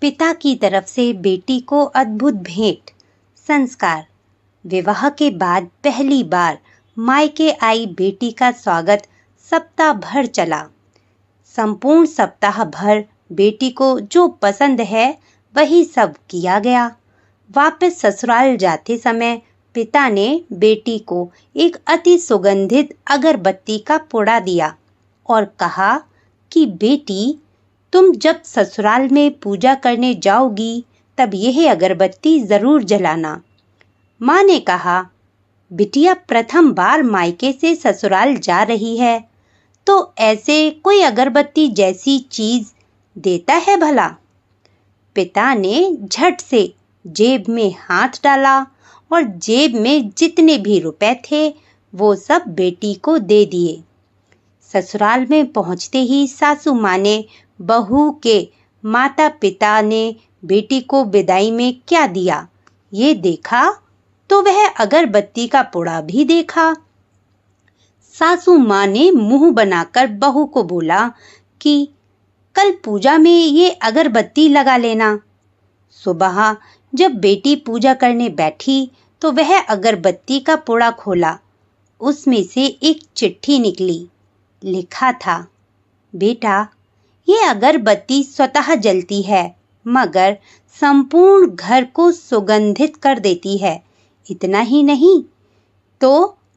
पिता की तरफ से बेटी को अद्भुत भेंट। संस्कार। विवाह के बाद पहली बार मायके आई बेटी का स्वागत सप्ताह भर चला। संपूर्ण सप्ताह भर बेटी को जो पसंद है वही सब किया गया। वापस ससुराल जाते समय पिता ने बेटी को एक अति सुगंधित अगरबत्ती का पुड़ा दिया और कहा कि बेटी, तुम जब ससुराल में पूजा करने जाओगी तब यह अगरबत्ती जरूर जलाना। माँ ने कहा, बिटिया प्रथम बार मायके से ससुराल जा रही है तो ऐसे कोई अगरबत्ती जैसी चीज देता है भला? पिता ने झट से जेब में हाथ डाला और जेब में जितने भी रुपए थे वो सब बेटी को दे दिए। ससुराल में पहुंचते ही सासू माँ ने बहू के माता पिता ने बेटी को विदाई में क्या दिया ये देखा तो वह अगरबत्ती का पुड़ा भी देखा। सासू माँ ने मुंह बनाकर बहू को बोला कि कल पूजा में ये अगरबत्ती लगा लेना। सुबह जब बेटी पूजा करने बैठी तो वह अगरबत्ती का पुड़ा खोला। उसमें से एक चिट्ठी निकली। लिखा था, बेटा, ये अगरबत्ती स्वतः जलती है मगर संपूर्ण घर को सुगंधित कर देती है। इतना ही नहीं तो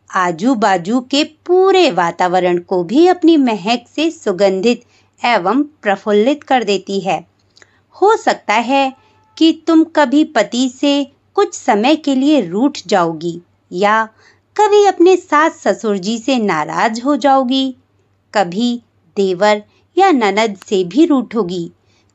आजू बाजू के पूरे वातावरण को भी अपनी महक से सुगंधित एवं प्रफुल्लित कर देती है। हो सकता है कि तुम कभी पति से कुछ समय के लिए रूठ जाओगी या कभी अपने सास ससुर जी से नाराज हो जाओगी, कभी देवर या ननद से भी रूठोगी,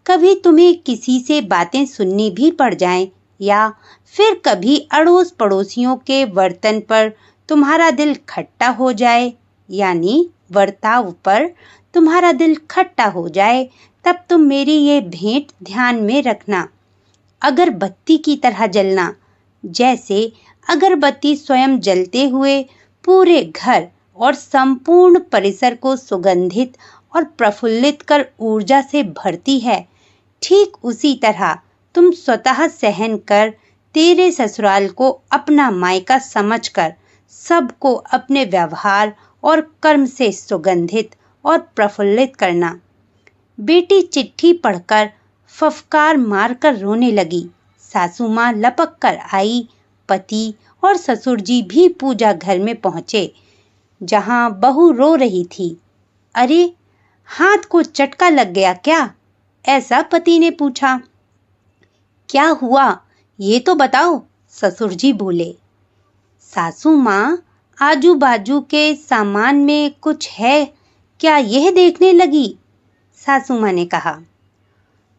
कभी तुम्हें किसी से बातें सुननी भी पड़ जाएं या फिर कभी अड़ोस पड़ोसियों के वर्तन पर तुम्हारा दिल खट्टा हो जाए, यानी बर्ताव पर तुम्हारा दिल खट्टा हो जाए, तब तुम मेरी ये भेंट ध्यान में रखना। अगरबत्ती की तरह जलना, जैसे अगरबत्ती स्वयं जलते हुए पूरे घर और संपूर्ण परिसर को सुगंधित और प्रफुल्लित कर ऊर्जा से भरती है, ठीक उसी तरह तुम स्वतः सहन कर तेरे ससुराल को अपना मायका समझकर सबको अपने व्यवहार और कर्म से सुगंधित और प्रफुल्लित करना। बेटी चिट्ठी पढ़कर फफकार मारकर रोने लगी। सासू माँ लपक कर आई। पति और ससुर जी भी पूजा घर में पहुंचे जहां बहू रो रही थी। अरे, हाथ को चटका लग गया क्या? ऐसा पति ने पूछा। क्या हुआ ये तो बताओ, ससुर जी बोले। सासू माँ आजू बाजू के सामान में कुछ है क्या यह देखने लगी। सासू माँ ने कहा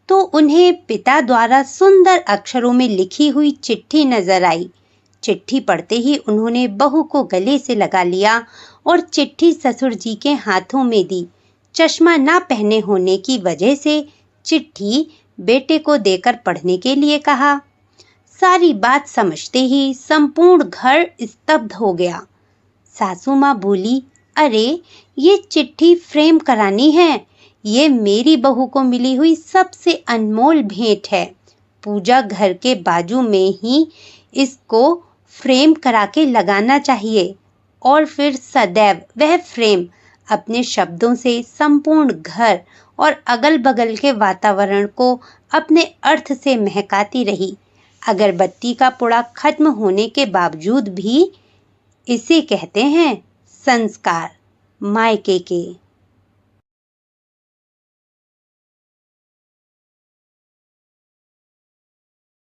तो उन्हें पिता द्वारा सुंदर अक्षरों में लिखी हुई चिट्ठी नजर आई। चिट्ठी पढ़ते ही उन्होंने बहू को गले से लगा लिया और चिट्ठी ससुर जी के हाथों में दी। चश्मा ना पहने होने की वजह से चिट्ठी बेटे को देकर पढ़ने के लिए कहा। सारी बात समझते ही संपूर्ण घर स्तब्ध हो गया। सासू माँ बोली, अरे, ये चिट्ठी फ्रेम करानी है। ये मेरी बहू को मिली हुई सबसे अनमोल भेंट है। पूजा घर के बाजू में ही इसको फ्रेम करा के लगाना चाहिए और फिर सदैव वह फ्रेम अपने शब्दों से संपूर्ण घर और अगल बगल के वातावरण को अपने अर्थ से महकाती रही। अगरबत्ती का पुड़ा खत्म होने के बावजूद भी इसे कहते हैं संस्कार मायके के।